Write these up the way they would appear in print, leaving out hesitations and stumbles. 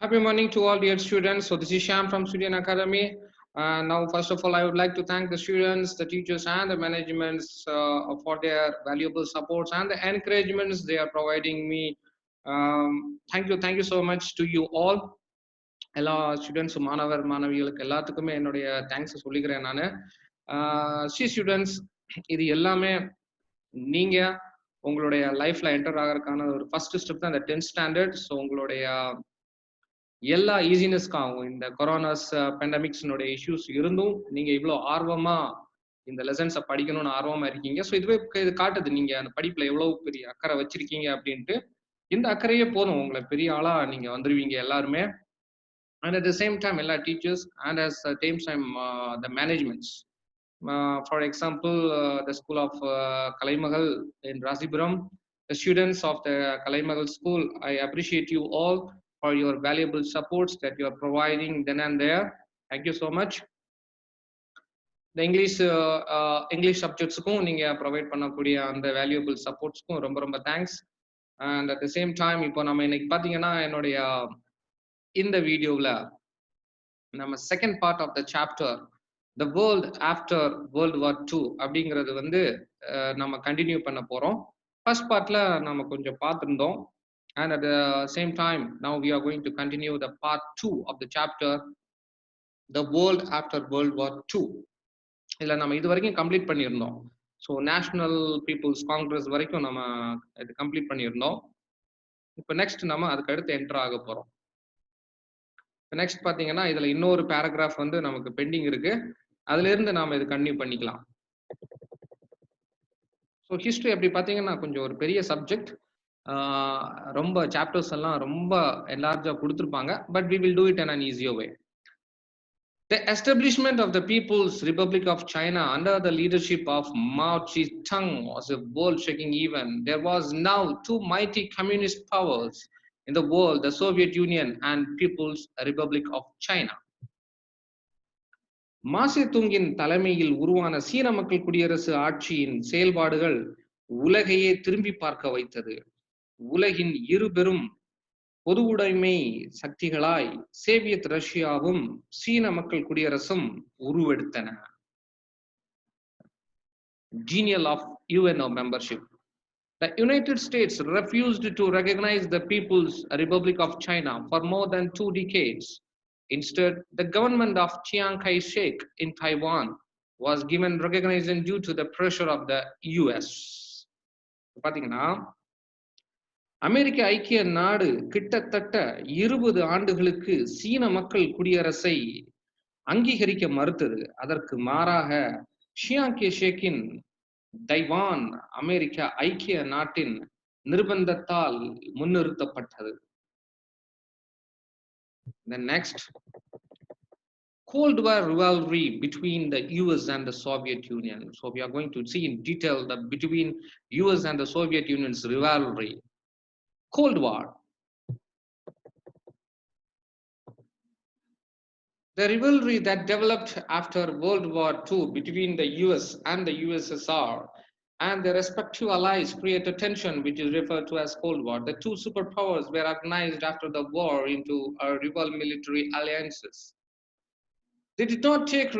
Happy morning to all dear students. So this is Sham from Student Academy. Now, first of all, I would like to thank the students, the teachers, and the managements for their valuable supports and the encouragements they are providing me. Thank you so much to you all. எல்லா ஸ்டூடெண்ட்ஸும் மாணவர் மாணவிகளுக்கு எல்லாத்துக்குமே என்னுடைய thanks சொல்லிக்கிறேன் நான். C students, இது எல்லாமே நீங்க உங்களுடைய லைஃப்ல என்டர் ஆகிறதுக்கான ஒரு ஃபர்ஸ்ட் ஸ்டெப் தான் இந்த 10th ஸ்டாண்டர்ட். ஸோ உங்களுடைய எல்லா ஈஸினஸ்க்காகவும் இந்த கொரோனாஸ் பெண்டமிக்ஸ்னுடைய இஷ்யூஸ் இருந்தும் நீங்க இவ்வளோ ஆர்வமா இந்த லெசன்ஸை படிக்கணும்னு ஆர்வமா இருக்கீங்க. ஸோ இதுவே இது காட்டுது நீங்க அந்த படிப்புல எவ்வளவு பெரிய அக்கறை வச்சிருக்கீங்க அப்படின்ட்டு. இந்த அக்கறையே போதும், உங்களை பெரிய ஆளா நீங்க வந்துருவீங்க எல்லாருமே. And at the same time, எல்லா teachers and at the same time the managements. For example, the school of Kalaimagal in Rasipuram, the students of the Kalaimagal school, I appreciate you all for your valuable supports that you are providing then and there. Thank you so much. The English subjects-க்கும் நீங்க provide பண்ணக்கூடிய அந்த valuable சப்போர்ட்ஸ்க்கும் ரொம்ப ரொம்ப thanks. And at the same time இப்போ நம்ம இன்னைக்கு பார்த்தீங்கன்னா என்னுடைய இந்த வீடியோவில் நம்ம second part of the chapter the world after world war 2 அப்படிங்கிறது வந்து நம்ம கண்டினியூ பண்ண போகிறோம். ஃபர்ஸ்ட் பார்ட்ல நம்ம கொஞ்சம் பார்த்துருந்தோம். And at the same time, now we are going to continue the part 2 of the chapter, the world after World War II. இதில் நம்ம இது வரைக்கும் கம்ப்ளீட் பண்ணியிருந்தோம். ஸோ நேஷனல் பீப்புள்ஸ் காங்கிரஸ் வரைக்கும் நம்ம இது கம்ப்ளீட் பண்ணியிருந்தோம். இப்போ நெக்ஸ்ட் நம்ம அதுக்கு அடுத்து என்டர் ஆக போகிறோம். நெக்ஸ்ட் பார்த்தீங்கன்னா இதில் இன்னொரு பேராகிராஃப் வந்து நமக்கு பெண்டிங் இருக்கு, அதுல இருந்து நாம இது கண்டினியூ பண்ணிக்கலாம். ஸோ ஹிஸ்டரி அப்படி பார்த்தீங்கன்னா கொஞ்சம் ஒரு பெரிய சப்ஜெக்ட், ரொம்ப சாப்டர்ஸ் எல்லாம் ரொம்ப என்லார்ஜா கொடுத்துருப்பாங்க. But we will do it in an easier way. The establishment of the People's Republic of China under the leadership of Mao Zedong was a world-shaking event. There was now two mighty communist powers in the world, the Soviet Union and People's Republic of China. மாசேதுங்கின் தலைமையில் உருவான சீன மக்கள் குடியரசு ஆட்சியின் செயல்பாடுகள் உலகையே திரும்பி பார்க்க வைத்தது. உலகின் இரு பெரும் பொதுவுடைமை சக்திகளாய் சோவியத் ரஷ்யாவும் சீன மக்கள் குடியரசும் உருவெடுத்தன. Denial of UNO membership. The United States refused to recognize the People's Republic of China for more than 2 decades. Instead, the government of Chiang Kai-shek in Taiwan was given recognition due to the pressure of the US. பாத்தீங்கன்னா அமெரிக்க ஐக்கிய நாடு கிட்டத்தட்ட 20 ஆண்டுகளுக்கு சீன மக்கள் குடியரசை அங்கீகரிக்க மறுத்தது. அதற்கு மாறாக சியாங் கே-ஷேக்கின் தைவான் அமெரிக்க ஐக்கிய நாட்டின் நிர்பந்தத்தால் முன்னிறுத்தப்பட்டது. The next, Cold War rivalry between the US and the Soviet Union. So we are going to see in detail that between US and the Soviet Union's rivalry. Cold War. The rivalry that developed after World War II between the US and the USSR and their respective allies created tension, which is referred to as Cold War. The two superpowers were organized after the war into rival military alliances. They did not take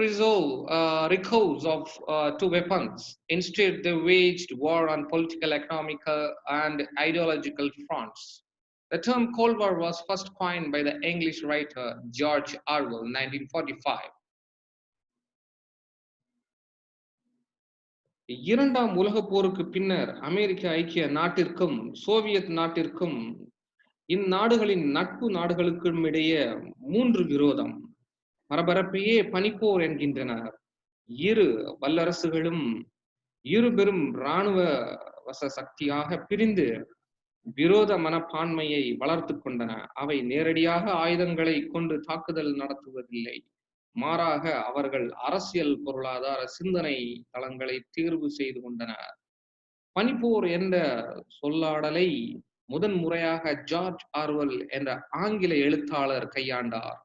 recourse to weapons. Instead, they waged war on political, economical, and ideological fronts. The term Cold War was first coined by the English writer George Orwell, 1945. இரண்டாம் உலகப் போருக்கு பின்னர் அமெரிக்க ஐக்கிய நாட்டிற்கும் Soviet நாட்டிற்கும் இந்நாடுகளின் நட்பு நாடுகளுக்கும் இடையே 3 விரோதம், பரபரப்பையே பனிப்போர் என்கின்றனர். இரு வல்லரசுகளும் இரு பெரும் இராணுவ வச சக்தியாக பிரிந்து விரோத மனப்பான்மையை வளர்த்து கொண்டன. அவை நேரடியாக ஆயுதங்களை கொண்டு தாக்குதல் நடத்துவதில்லை, மாறாக அவர்கள் அரசியல் பொருளாதார சிந்தனை தளங்களை தேர்வு செய்து கொண்டனர். பனிப்போர் என்ற சொல்லாடலை முதன் முறையாக ஜார்ஜ் ஆர்வெல் என்ற ஆங்கில எழுத்தாளர் கையாண்டார்.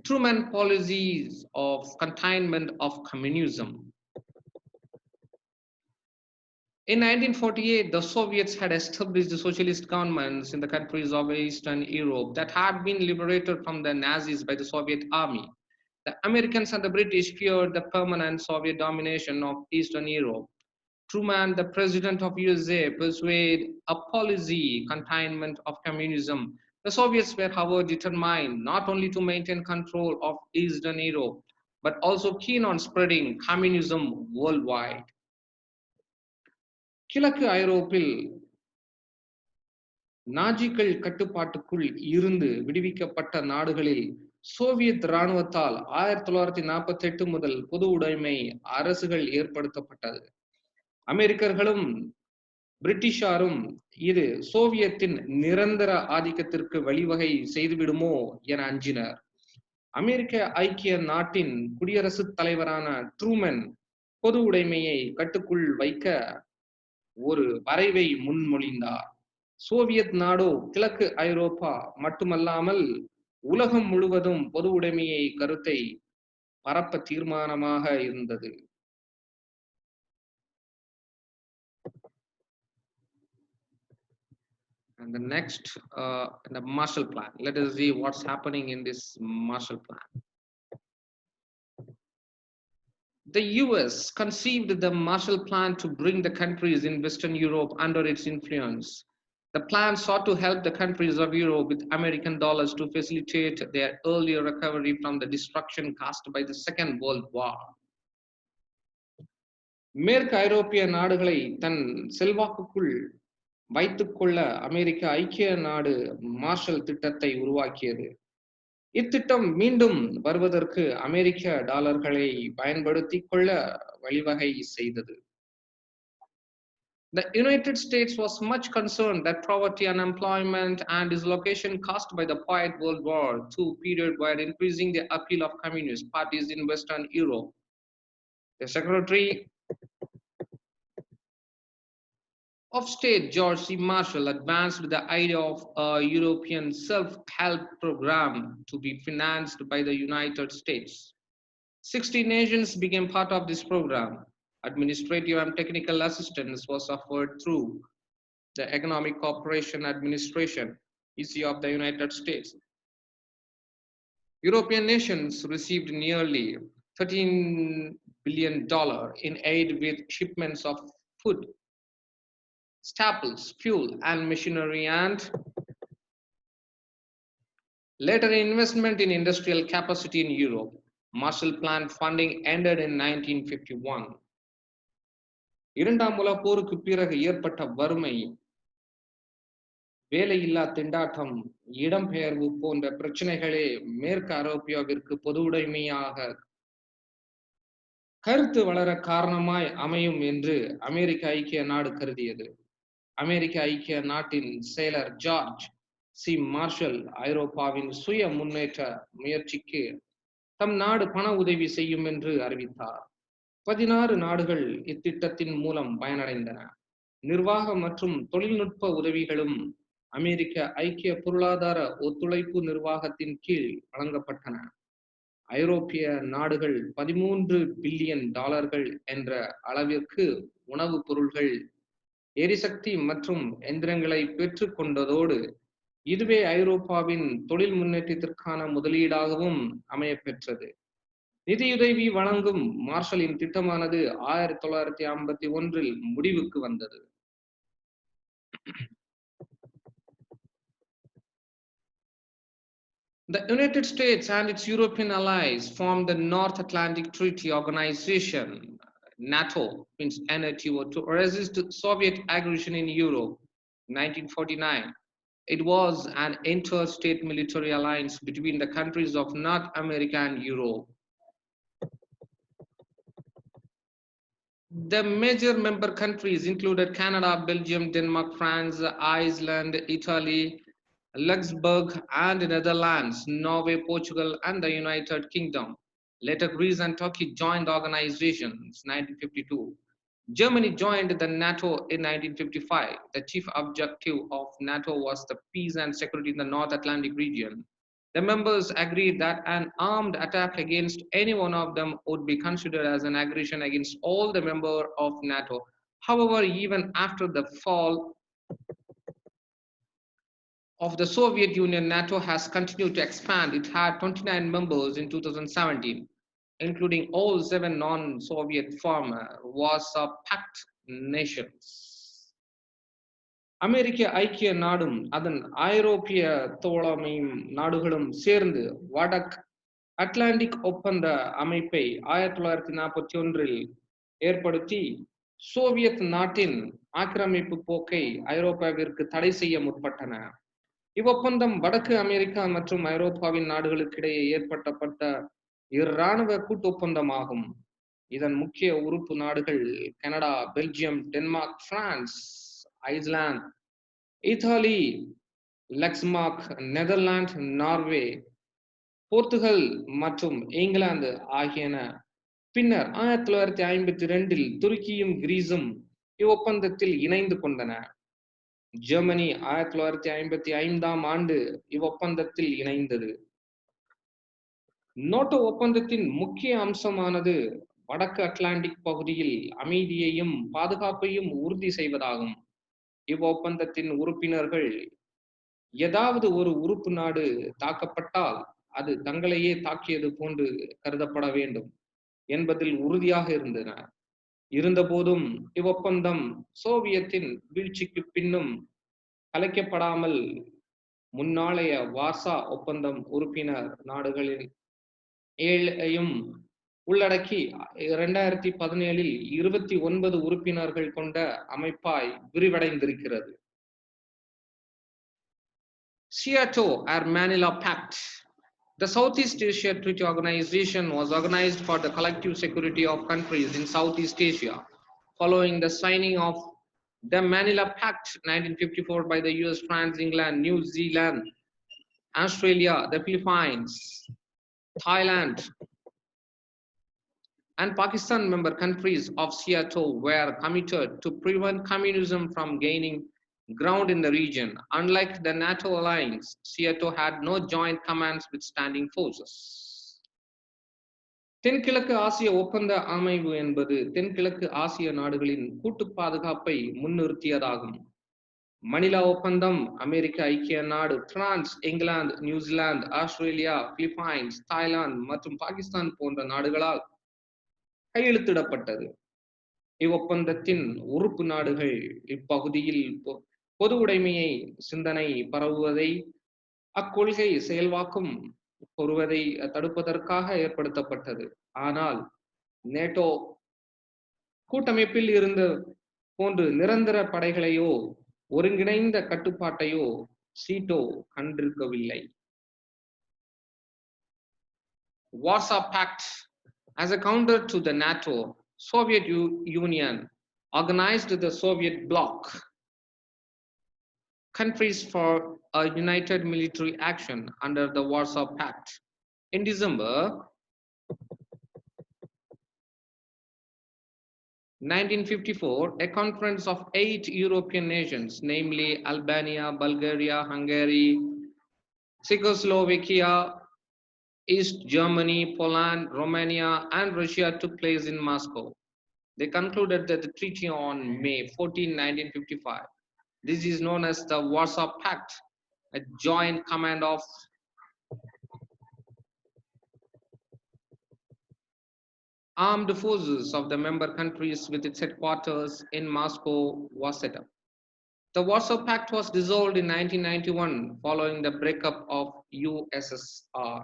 Truman policies of containment of communism. In 1948, the Soviets had established the socialist governments in the countries of Eastern Europe that had been liberated from the Nazis by the Soviet army. The Americans and the British feared the permanent Soviet domination of Eastern Europe. Truman, the president of USA, pursued a policy containment of communism. The Soviets were, however, determined not only to maintain control of Eastern Europe, but also keen on spreading communism worldwide. கிழக்கு ஐரோப்பில் நாஜிக்கள் கட்டுப்பாட்டுக்குள் இருந்து விடுவிக்கப்பட்ட நாடுகளில் Soviet இராணுவத்தால் 1948 முதல் பொது உடைமை அரசுகள் ஏற்படுத்தப்பட்டது. அமெரிக்கர்களும் பிரிட்டிஷாரும் இது சோவியத்தின் நிரந்தர ஆதிக்கத்திற்கு வழிவகை செய்துவிடுமோ என அஞ்சினர். அமெரிக்க ஐக்கிய நாட்டின் குடியரசுத் தலைவரான ட்ரூமன் பொது உடைமையை கட்டுக்குள் வைக்க ஒரு வரைவை முன்மொழிந்தார். சோவியத் நாடோ கிழக்கு ஐரோப்பா மட்டுமல்லாமல் உலகம் முழுவதும் பொது உடைமையை கருத்தை பரப்ப தீர்மானமாக இருந்தது. And the next, the Marshall Plan. Let us see what's happening in this Marshall Plan. The US conceived the Marshall Plan to bring the countries in Western Europe under its influence. The plan sought to help the countries of Europe with American dollars to facilitate their earlier recovery from the destruction caused by the Second World War. மேற்கு ஐரோப்பிய நாடுகளை தன் செல்வாக்குக்குள் வைத்துக்கொள்ள அமெரிக்க ஐக்கிய நாடு marshal திட்டத்தை உருவாக்கியது. இத்திட்டம் மீண்டும் வருவதற்கு அமெரிக்க டாலர்களை பயன்படுத்திக் கொள்ள வழிவகை செய்தது. The United States was much concerned that poverty, unemployment, and dislocation caused by the post-World War II period were increasing the appeal of communist parties in Western Europe. The Secretary of State George C. Marshall advanced the idea of a European self-help program to be financed by the United States. 60 nations became part of this program. Administrative and technical assistance was offered through the Economic Cooperation Administration, EC of the United States. European nations received nearly $13 billion in aid with shipments of food, staples, fuel, and machinery, and later investment in industrial capacity in Europe. Marshall Plan funding ended in 1951. இரண்டாம் உலகப் போருக்கு பிறகு ஏற்பட்ட வறுமை, வேலையில்லா திண்டாட்டம், இடம்பெயர்வு போன்ற பிரச்சனைகளே மேற்கு ஐரோப்பியாவிற்கு பொது உடைமையாக கருத்து வளர காரணமாய் அமையும் என்று அமெரிக்க ஐக்கிய நாடு கருதியது. அமெரிக்க ஐக்கிய நாட்டின் செயலர் ஜார்ஜ் சி. மார்ஷல் ஐரோப்பாவின் சுய முன்னேற்ற முயற்சிக்கு தம் நாடு பண உதவி செய்யும் என்று அறிவித்தார். 16 நாடுகள் இத்திட்டத்தின் மூலம் பயனடைந்தன. நிர்வாக மற்றும் தொழில்நுட்ப உதவிகளும் அமெரிக்க ஐக்கிய பொருளாதார ஒத்துழைப்பு நிர்வாகத்தின் கீழ் வழங்கப்பட்டன. ஐரோப்பிய நாடுகள் $13 பில்லியன் என்ற அளவிற்கு உணவுப் பொருள்கள், எரிசக்தி மற்றும் எந்திரங்களை பெற்றுக் கொண்டதோடு இதுவே ஐரோப்பாவின் தொழில் முன்னேற்றத்திற்கான முதலீடாகவும் அமையப்பெற்றது. நிதியுதவி வழங்கும் மார்ஷலின் திட்டமானது 1951 முடிவுக்கு வந்தது. The United States and its European allies formed the North Atlantic Treaty Organization, NATO, means NATO, to resist Soviet aggression in Europe. 1949. It was an interstate military alliance between the countries of North America and Europe. The major member countries included Canada, Belgium, Denmark, France, Iceland, Italy, Luxembourg, and the Netherlands, Norway, Portugal, and the United Kingdom. Later, Greece and Turkey joined the organization in 1952. Germany joined the NATO in 1955. The chief objective of NATO was the peace and security in the North Atlantic region. The members agreed that an armed attack against any one of them would be considered as an aggression against all the members of NATO. However, even after the fall of the Soviet Union, NATO has continued to expand. It had 29 members in 2017, including all 7 non-Soviet former Warsaw Pact nations. அமெரிக்க ஐக்கிய நாடும் அதன் ஐரோப்பிய தோழமையும் நாடுகளும் சேர்ந்து வடக்கு Atlantic ஒப்பந்த அமைப்பை 1941 ஏற்படுத்தி சோவியத் நாட்டின் ஆக்கிரமிப்பு போக்கை ஐரோப்பாவிற்கு தடை செய்ய முற்பட்டன. இவ்வொப்பந்தம் வடக்கு அமெரிக்கா மற்றும் ஐரோப்பாவின் நாடுகளுக்கிடையே ஏற்பட்டப்பட்ட இராணுவ கூட்டு ஒப்பந்தமாகும். இதன் முக்கிய உறுப்பு நாடுகள் Canada, Belgium, Denmark, France, Iceland, Italy, Luxembourg, Netherlands, Norway, Portugal மற்றும் இங்கிலாந்து ஆகியன. பின்னர் 1952 துருக்கியும் கிரீஸும் இவ்வொப்பந்தத்தில் இணைந்து கொண்டன. ஜெர்மனி 1955 இவ்வொப்பந்தத்தில் இணைந்தது. நேட்டோ ஒப்பந்தத்தின் முக்கிய அம்சமானது வடக்கு அட்லாண்டிக் பகுதியில் அமைதியையும் பாதுகாப்பையும் உறுதி செய்வதாகும். இவ்வொப்பந்தத்தின் உறுப்பினர்கள் ஏதாவது ஒரு உறுப்பு நாடு தாக்கப்பட்டால் அது தங்களையே தாக்கியது போன்று கருதப்பட வேண்டும் என்பதில் உறுதியாக இருந்தனர். இருந்தபோதும் இவ்வொப்பந்தம் சோவியத்தின் வீழ்ச்சிக்கு பின்னும் கலைக்கப்படாமல் முன்னாளைய வார்சா ஒப்பந்தம் உறுப்பினர் நாடுகளில் 7ஐயும் உள்ளடக்கி 2017 29 உறுப்பினர்கள் கொண்ட அமைப்பாய் விரிவடைந்திருக்கிறது. Seattle or Manila Pact. The Southeast Asia Treaty Organization was organized for the collective security of countries in Southeast Asia, following the signing of the Manila Pact 1954 by the US, France, England, New Zealand, Australia, the Philippines, Thailand, and Pakistan. Member countries of Seattle were committed to prevent communism from gaining ground in the region. Unlike the NATO alliance, Seattle had no joint commands with standing forces. தென்கிழக்கு ஆசிய ஒப்பந்த அமைவு என்பது தென்கிழக்கு ஆசிய நாடுகளின் கூட்டு பாதுகாப்பை முன்னிறுத்தியதாகும். மணிலா ஒப்பந்தம் அமெரிக்க ஐக்கிய நாடு, France, England, New Zealand, Australia, Philippines, Thailand மற்றும் பாகிஸ்தான் போன்ற நாடுகளால் கையெழுத்திடப்பட்டது. இவ்வொப்பந்தத்தின் உறுப்பு நாடுகள் இப்பகுதியில் பொது உடைமையை சிந்தனை பரவுவதை அக்கொள்கை செயல்வாக்கும் பெறுவதை தடுப்பதற்காக ஏற்படுத்தப்பட்டது. ஆனால் நேட்டோ கூட்டமைப்பில் இருந்த போன்று நிரந்தர படைகளையோ ஒருங்கிணைந்த கட்டுப்பாட்டையோ சீட்டோ கண்டிருக்கவில்லை. Warsaw Pact. As a counter to the NATO, Soviet Union organized the Soviet bloc countries for a united military action under the Warsaw Pact. In December 1954, a conference of 8 European nations, namely Albania, Bulgaria, Hungary, Czechoslovakia, East Germany, Poland, Romania, and Russia took place in Moscow. They concluded that the treaty on May 14, 1955. This is known as the Warsaw Pact, a joint command of armed forces of the member countries with its headquarters in Moscow was set up. The Warsaw Pact was dissolved in 1991 following the breakup of USSR.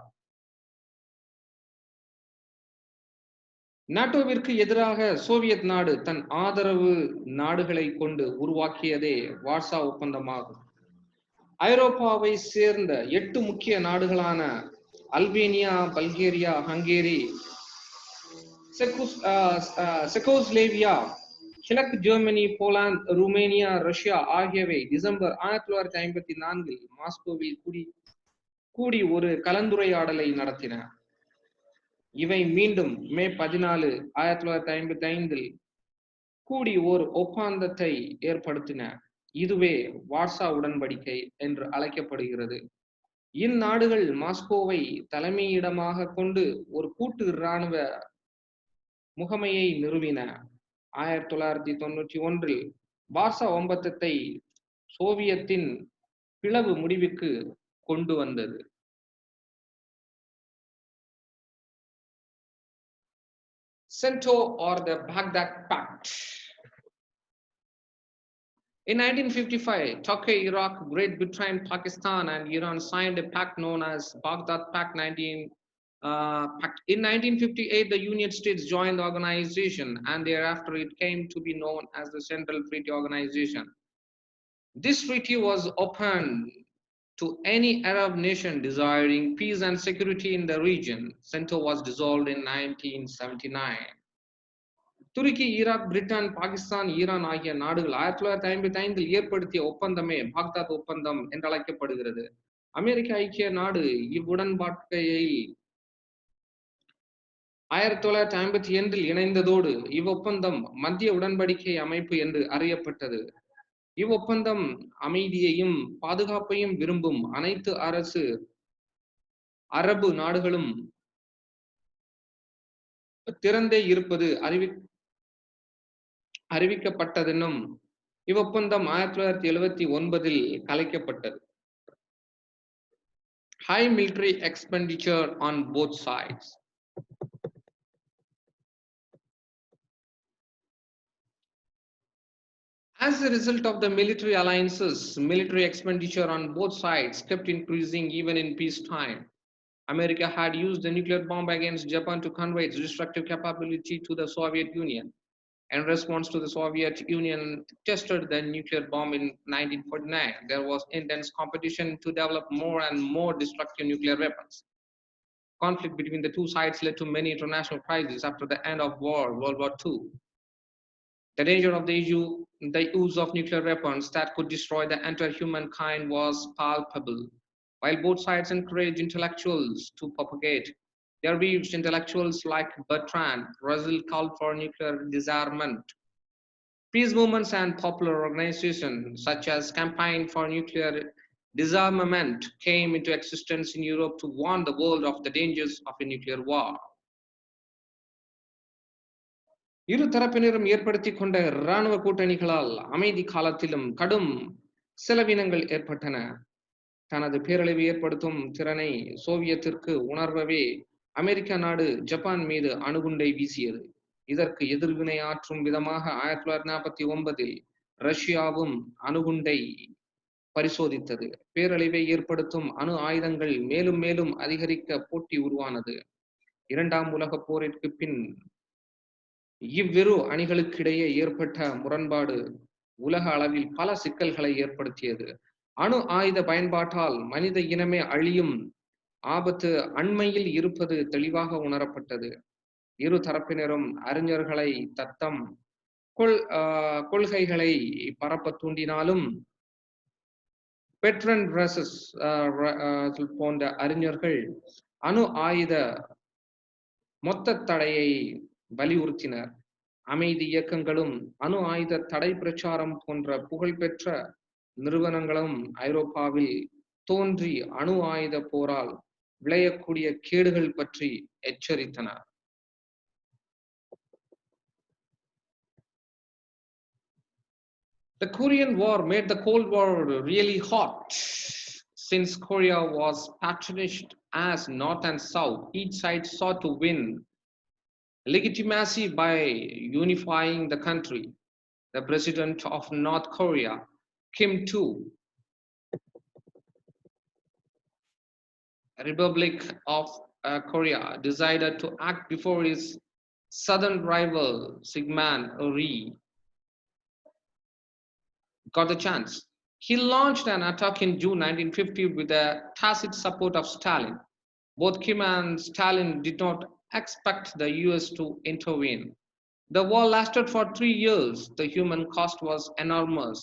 நாட்டோவிற்கு எதிராக Soviet நாடு தன் ஆதரவு நாடுகளை கொண்டு உருவாக்கியதே Warsaw ஒப்பந்தமாகும். ஐரோப்பாவை சேர்ந்த 8 முக்கிய நாடுகளான Albania, Bulgaria, Hungary, Czechoslovakia, கிழக்கு Germany, Poland, Romania, Russia ஆகியவை டிசம்பர் 1954 மாஸ்கோவில் கூடி ஒரு கலந்துரையாடலை நடத்தின. இவை மீண்டும் மே 14, 1955 கூடி ஓர் ஒப்பந்தத்தை ஏற்படுத்தின. இதுவே வார்சா உடன்படிக்கை என்று அழைக்கப்படுகிறது. இந்நாடுகள் மாஸ்கோவை தலைமையிடமாக கொண்டு ஒரு கூட்டு இராணுவ முகமையை நிறுவின. 1991 வார்சா ஒப்பந்தத்தை சோவியத்தின் பிளவு முடிவுக்கு கொண்டு வந்தது. CENTO or the Baghdad Pact. In 1955, Turkey, Iraq, Great Britain, Pakistan, and Iran signed a pact known as Baghdad Pact. In 1958, the United States joined the organization, and thereafter it came to be known as the Central Treaty Organization. This treaty was open to any Arab nation desiring peace and security in the region. CENTO was dissolved in 1979. Turkey, Iraq, Britain, Pakistan, Iran ஆகிய நாடுகள் 1955 ஏற்படுத்திய ஒப்பந்தமே Baghdad ஒப்பந்தம் என்று அழைக்கப்படுகிறது. அமெரிக்க ஐக்கிய நாடு இவ்வுடன்பாட்டையை 1952 இணைந்ததோடு இவ்வொப்பந்தம் மத்திய உடன்படிக்கை அமைப்பு என்று அறியப்பட்டது. இவ்வொப்பந்தம் அமைதியையும் பாதுகாப்பையும் விரும்பும் அனைத்து அரபு நாடுகளும் திறந்தே இருப்பது அறிவிக்கப்பட்டதெனும் இவ்வொப்பந்தம் 1979 கலைக்கப்பட்டது. High military expenditure on both sides. As a result of the military alliances, military expenditure on both sides kept increasing even in peacetime. America had used the nuclear bomb against Japan to convey its destructive capability to the Soviet Union. In response to the Soviet Union tested the nuclear bomb in 1949, there was intense competition to develop more and more destructive nuclear weapons. Conflict between the two sides led to many international crises after the end of World War II. The danger of the use of nuclear weapons that could destroy the entire humankind was palpable. While both sides encouraged intellectuals to propagate their views, intellectuals like Bertrand Russell called for nuclear disarmament. Peace movements and popular organizations such as Campaign for Nuclear Disarmament came into existence in Europe to warn the world of the dangers of a nuclear war. இரு தரப்பினரும் ஏற்படுத்திக் கொண்ட இராணுவ கூட்டணிகளால் அமைதி காலத்திலும் கடும் செலவினங்கள் ஏற்பட்டன. தனது பேரழிவு ஏற்படுத்தும் திறனை சோவியத்திற்கு உணர்வவே அமெரிக்க நாடு ஜப்பான் மீது அணுகுண்டை வீசியது. இதற்கு எதிர்வினை ஆற்றும் விதமாக 1949 ரஷ்யாவும் அணுகுண்டை பரிசோதித்தது. பேரழிவை ஏற்படுத்தும் அணு ஆயுதங்கள் மேலும் மேலும் அதிகரிக்க போட்டி உருவானது. இரண்டாம் உலகப் போரிற்கு பின் இவ்விரு அணிகளுக்கிடையே ஏற்பட்ட முரண்பாடு உலக அளவில் பல சிக்கல்களை ஏற்படுத்தியது. அணு ஆயுத பயன்பாட்டால் மனித இனமே அழியும் ஆபத்து அண்மையில் இருப்பது தெளிவாக உணரப்பட்டது. இரு தரப்பினரும் அறிஞர்களை தத்தம் கொள்கைகளை பரப்ப தூண்டினாலும் பெட்ரன் ரசஸ் போன்ற அறிஞர்கள் அணு ஆயுத மொத்த தடையை வலியுறுத்தினர். அமைதி இயக்கங்களும் அணு ஆயுத தடை பிரச்சாரம் போன்ற புகழ்பெற்ற நிறுவனங்களும் ஐரோப்பாவில் தோன்றி அணு ஆயுத போரால் விளையக்கூடிய கேடுகள் பற்றி எச்சரித்தன. The Korean War made the Cold War really hot. Since Korea was patronized as North and South, each side sought to win legitimacy by unifying the country. The president of North Korea, Kim Il-sung, Republic of Korea, decided to act before his southern rival Syngman Rhee got the chance. He launched an attack in June 1950 with the tacit support of Stalin. Both Kim and Stalin did not expect the US to intervene. The war lasted for 3 years. The human cost was enormous,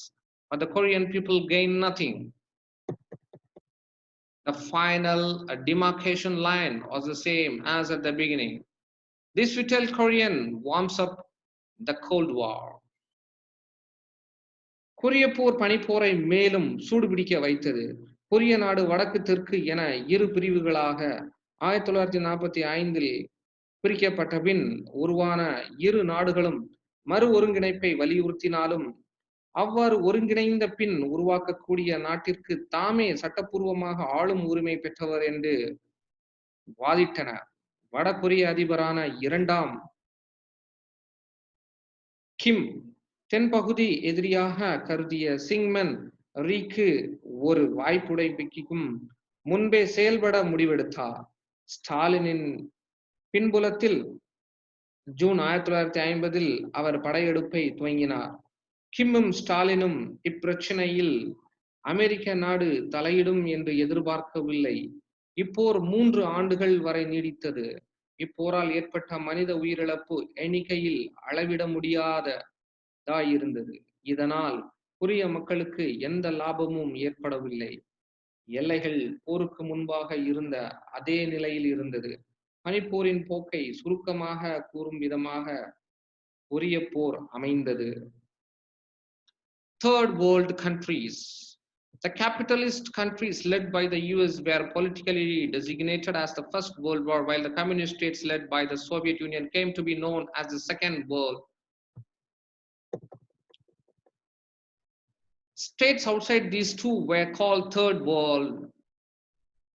but the Korean people gained nothing. The final demarcation line was the same as at the beginning. This vital Korean warms up the Cold War. கொரிய போர் பனிப்போரை மேலும் சூடுபிடிக்க வைத்தது. கொரிய நாடு வடக்கு தெற்கு என இரு பிரிவுகளாக 1945 பிரிக்கப்பட்ட பின் உருவான இரு நாடுகளும் மறு ஒருங்கிணைப்பை வலியுறுத்தினாலும் அவ்வாறு ஒருங்கிணைந்த பின் உருவாக்கக்கூடிய நாட்டிற்கு தாமே சட்டப்பூர்வமாக ஆளும் உரிமை பெற்றவர் என்று வாதிட்டனர். வடகொரிய அதிபரான இரண்டாம் கிம் தென்பகுதி எதிரியாக கருதிய சிங்மன் ரீக்கு ஒரு வாய்ப்புடைக்கும் முன்பே செயல்பட முடிவெடுத்தார். ஸ்டாலினின் பின்புலத்தில் ஜூன் 1950 அவர் படையெடுப்பை துவங்கினார். கிம்மும் ஸ்டாலினும் இப்பிரச்சனையில் அமெரிக்க நாடு தலையிடும் என்று எதிர்பார்க்கவில்லை. இப்போர் 3 ஆண்டுகள் வரை நீடித்தது. இப்போரால் ஏற்பட்ட மனித உயிரிழப்பு எண்ணிக்கையில் அளவிட முடியாததாயிருந்தது. இதனால் கொரிய மக்களுக்கு எந்த லாபமும் ஏற்படவில்லை. எல்லைகள் போருக்கு முன்பாக இருந்த அதே நிலையில் இருந்தது. பனிப்போரின் போக்கை சுருக்கமாக கூறும் விதமாக கொரிய போர் அமைந்தது. Third world countries. The capitalist countries led by the US were politically designated as the First World War, while the communist states led by the Soviet Union came to be known as the Second World. States outside these two were called Third World.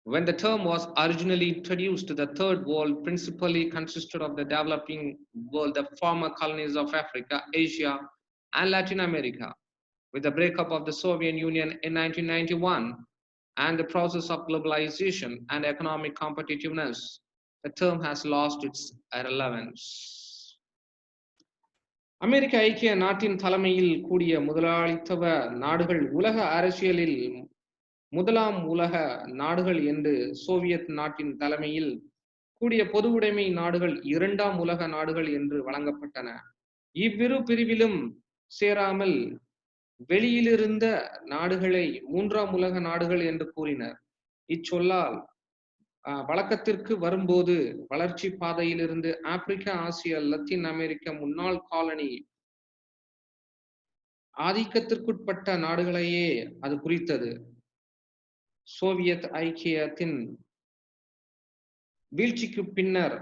When the term was originally introduced, the Third World principally consisted of the developing world, the former colonies of Africa, Asia, and Latin America. With the breakup of the Soviet Union in 1991 and the process of globalization and economic competitiveness, the term has lost its relevance. அமெரிக்க ஐக்கிய நாட்டின் தலைமையில் கூடிய முதலாளித்துவ நாடுகள் உலக அரசியலில் முதலாம் உலக நாடுகள் என்று சோவியத் நாட்டின் தலைமையில் கூடிய பொதுவுடைமை நாடுகள் இரண்டாம் உலக நாடுகள் என்று வழங்கப்பட்டன. இவ்விரு பிரிவிலும் சேராமல் வெளியிலிருந்த நாடுகளை மூன்றாம் உலக நாடுகள் என்று கூறினர். இச்சொல்லால் வழக்கத்திற்கு வரும்போது வளர்ச்சி பாதையிலிருந்து ஆப்பிரிக்கா, ஆசியா, லத்தீன் அமெரிக்க முன்னாள் காலனி ஆதிக்கத்திற்குட்பட்ட நாடுகளையே அது குறித்தது. சோவியத் ஐக்கியத்தின் வீழ்ச்சிக்கு பின்னர்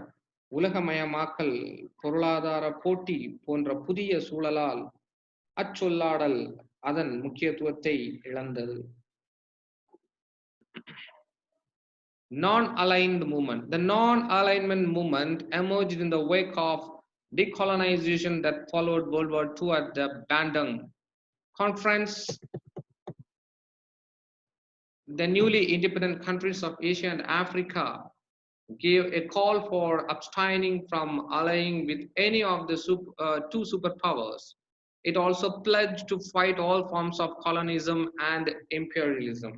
உலகமயமாக்கல், பொருளாதார போட்டி போன்ற புதிய சூழலால் அச்சொல்லாடல் அதன் முக்கியத்துவத்தை இழந்தது. Non-aligned movement. The non-alignment movement emerged in the wake of decolonization that followed World War II at the Bandung Conference. The newly independent countries of Asia and Africa gave a call for abstaining from allying with any of the two superpowers. It also pledged to fight all forms of colonialism and imperialism.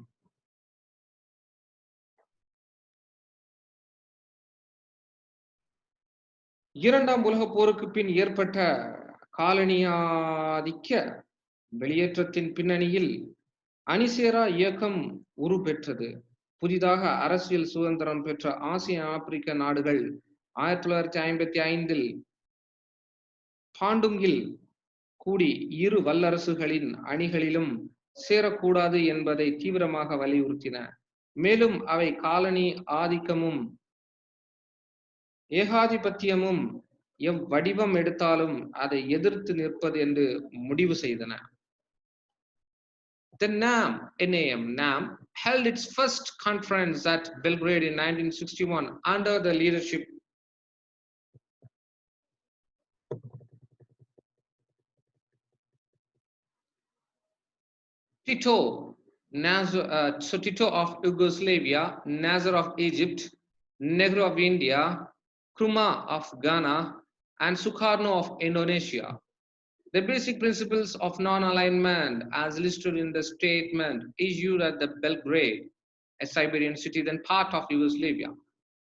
இரண்டாம் உலகப் போருக்கு பின் ஏற்பட்ட காலனியாதிக்க வெளியேற்றத்தின் பின்னணியில் அணிசேரா இயக்கம் உருப்பெற்றது. புதிதாக அரசியல் சுதந்திரம் பெற்ற ஆசிய ஆப்பிரிக்க நாடுகள் 1955 பாண்டுங்கில் கூடி இரு வல்லரசுகளின் அணிகளிலும் சேரக்கூடாது என்பதை தீவிரமாக வலியுறுத்தின. மேலும் அவை காலனி ஆதிக்கமும் ஏகாதிபத்தியமும் எவ்வடிவம் எடுத்தாலும் அதை எதிர்த்து நிற்பது என்று முடிவு செய்தன. The NAM held its first conference at Belgrade in 1961 under the leadership Tito of Yugoslavia, Nasser of Egypt, Nehru of India, Nkrumah of Ghana, and Sukarno of Indonesia. The basic principles of non-alignment as listed in the statement issued at the Belgrade, a Siberian city then part of Yugoslavia,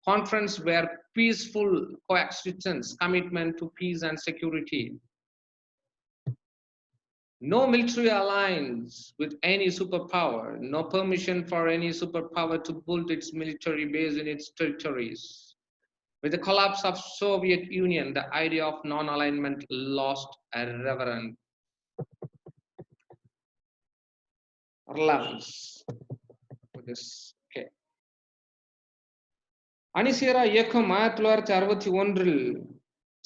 conference were peaceful coexistence, commitment to peace and security, no military alliance with any superpower, no permission for any superpower to build its military base in its territories. With the collapse of Soviet Union, the idea of non-alignment lost a relevance. Okay. அணிசேரா இயக்கம் 1961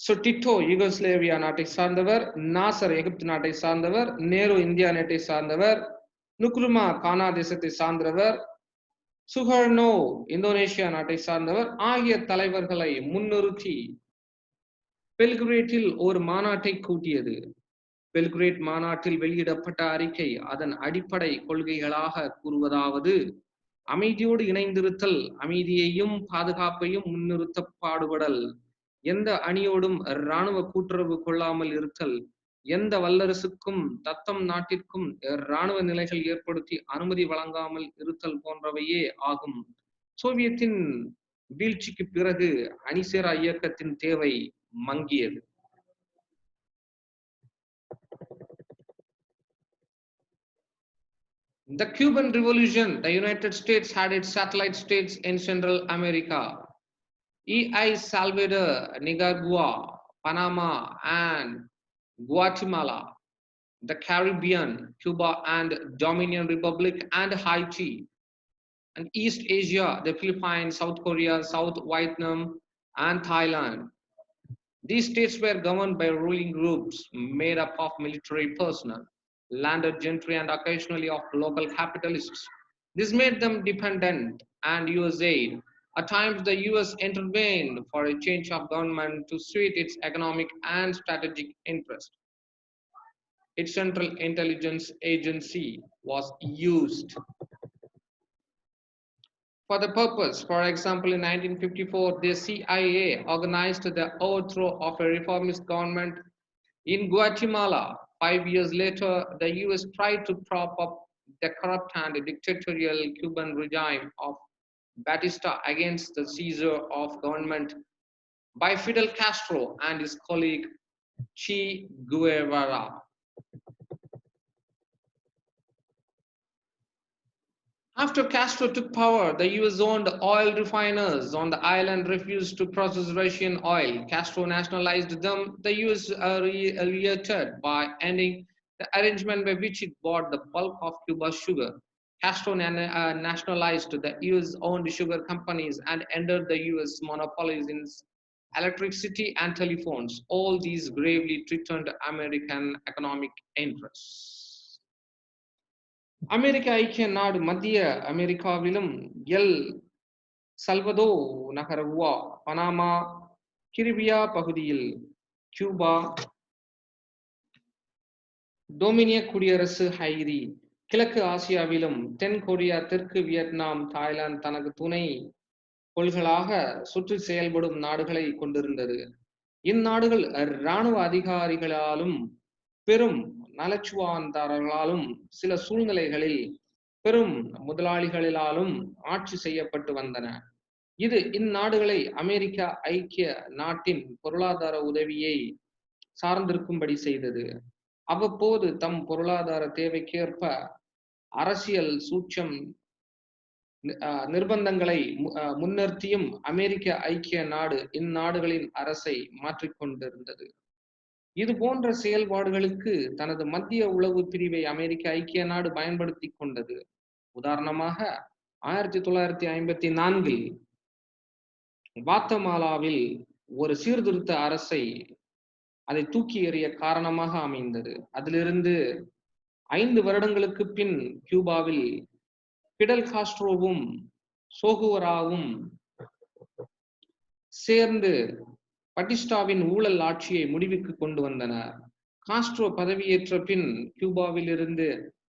So Tito Yugoslavia நாட்டை சார்ந்தவர், நாசர் எகிப்து நாட்டை சார்ந்தவர், Nehru India நாட்டை சார்ந்தவர், நுக்ருமா கானா தேசத்தை சார்ந்தவர், Sukarno Indonesia நாட்டை சார்ந்தவர் ஆகிய தலைவர்களை முன்னிறுத்தி பெல்கிரேட்டில் ஒரு மாநாட்டை கூட்டியது. பெல்கிரேட் மாநாட்டில் வெளியிடப்பட்ட அறிக்கை அதன் அடிப்படை கொள்கைகளாக கூறுவதாவது: அமைதியோடு இணைந்திருத்தல், அமைதியையும் பாதுகாப்பையும் முன்னிறுத்த பாடுபடல், எந்த அணியோடும் இராணுவ கூட்டுறவு கொள்ளாமல் இருத்தல், எந்த வல்லரசுக்கும் தத்தம் நாட்டிற்கும் இராணுவ நிலைகள் ஏற்படுத்தி அனுமதி வழங்காமல் இருத்தல் போன்றவையே ஆகும். சோவியத்தின் வீழ்ச்சிக்கு பிறகு அணிசேரா இயக்கத்தின் தேவை மங்கியது. The Cuban Revolution, the United States had its satellite states in Central America. El Salvador, Nicaragua, Panama, and Guatemala, the Caribbean, Cuba and Dominican Republic, and Haiti, and East Asia, the Philippines, South Korea, South Vietnam, and Thailand. These states were governed by ruling groups made up of military personnel, landed gentry, and occasionally of local capitalists. This made them dependent on US aid. At times, the US intervened for a change of government to suit its economic and strategic interest. Its Central Intelligence Agency was used for the purpose. For example, in 1954, the CIA organized the overthrow of a reformist government in Guatemala. 5 years later, the US tried to prop up the corrupt and dictatorial Cuban regime of Batista against the seizure of government by Fidel Castro and his colleague Che Guevara. After Castro took power, the US-owned oil refiners on the island refused to process Russian oil. Castro nationalized them. The US retaliated by ending the arrangement by which it bought the bulk of Cuba's sugar. Castro nationalized the US-owned sugar companies and ended the US monopolies in electricity and telephones. All these gravely threatened American economic interests. அமெரிக்க ஐக்கிய நாடு மத்திய அமெரிக்காவிலும் L சல்வதோ, நகரகுவா, Panama, கிரிபியா பகுதியில், Cuba, டொமினிய குடியரசு, Haiti, கிழக்கு ஆசியாவிலும், தென் Korea, தெற்கு Vietnam, Thailand தனக்கு துணை கொள்களாக சுற்றி செயல்படும் நாடுகளை கொண்டிருந்தது. இந்நாடுகள் இராணுவ அதிகாரிகளாலும் பெரும் நலச்சுவாந்தாரர்களாலும் சில சூழ்நிலைகளில் பெரும் முதலாளிகளாலும் ஆட்சி செய்யப்பட்டு வந்தன. இது இந்நாடுகளை அமெரிக்கா ஐக்கிய நாட்டின் பொருளாதார உதவியை சார்ந்திருக்கும்படி செய்தது. அவ்வப்போது தம் பொருளாதார தேவைக்கேற்ப அரசியல் சூட்சம் நிர்பந்தங்களை முன்னிறுத்தியும் அமெரிக்க ஐக்கிய நாடு இந்நாடுகளின் அரசை மாற்றிக்கொண்டிருந்தது. இது போன்ற செயல்பாடுகளுக்கு தனது மத்திய உளவு பிரிவை அமெரிக்க ஐக்கிய நாடு பயன்படுத்தி கொண்டது. உதாரணமாக 1954 குவாத்தமாலாவில் ஒரு சீர்திருத்த அரசை அதை தூக்கி எறிய காரணமாக அமைந்தது. அதிலிருந்து 5 வருடங்களுக்கு பின் கியூபாவில் பிடல் காஸ்ட்ரோவும் சோகுவராவும் சேர்ந்து பட்டிஸ்டாவின் ஊழல் ஆட்சியை முடிவுக்கு கொண்டு வந்தனர். காஸ்ட்ரோ பதவியேற்ற பின் கியூபாவில் இருந்து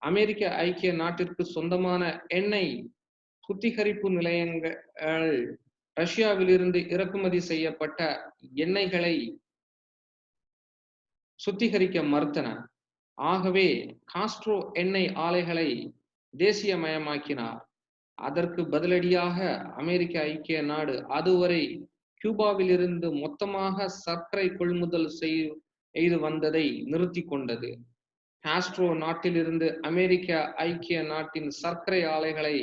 அமெரிக்க ஐக்கிய நாட்டிற்கு சொந்தமான எண்ணெய் சுத்திகரிப்பு நிலையங்கள் ரஷ்யாவில் இருந்து இறக்குமதி செய்யப்பட்ட எண்ணெய்களை சுத்திகரிக்க மறுத்தன. ஆகவே காஸ்ட்ரோ எண்ணெய் ஆலைகளை தேசியமயமாக்கினார். அதற்கு பதிலடியாக அமெரிக்க ஐக்கிய நாடு அதுவரை கியூபாவில் இருந்து மொத்தமாக சர்க்கரை கொள்முதல் செய்து வந்ததை நிறுத்தி கொண்டது. காஸ்ட்ரோ நாட்டிலிருந்து அமெரிக்க ஐக்கிய நாட்டின் சர்க்கரை ஆலைகளை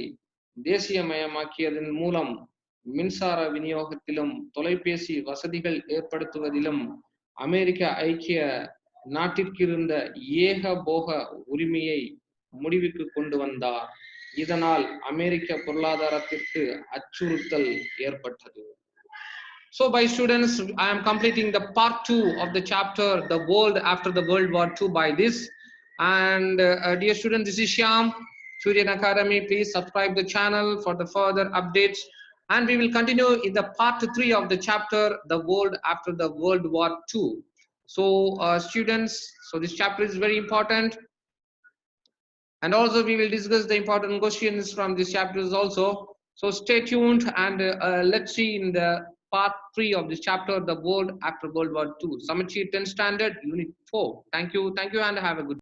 தேசியமயமாக்கியதன் மூலம் மின்சார விநியோகத்திலும் தொலைபேசி வசதிகள் ஏற்படுத்துவதிலும் அமெரிக்க ஐக்கிய நாட்டிற்கு இருந்த ஏகபோக உரிமையை முடிவுக்கு கொண்டு வந்தார். இதனால் அமெரிக்க பொருளாதாரத்திற்கு அச்சுறுத்தல் ஏற்பட்டது. So by students, I am completing the part 2 of the chapter, the world after the World War II by this. And dear students, this is Shyam, Student Academy. Please subscribe the channel for the further updates. And we will continue in the part 3 of the chapter, the world after the World War II. So students, so this chapter is very important. And also we will discuss the important questions from these chapters also. So stay tuned, and let's see in the part 3 of this chapter, the world after World War II, samacheer 10 standard unit 4. Thank you and have a good day.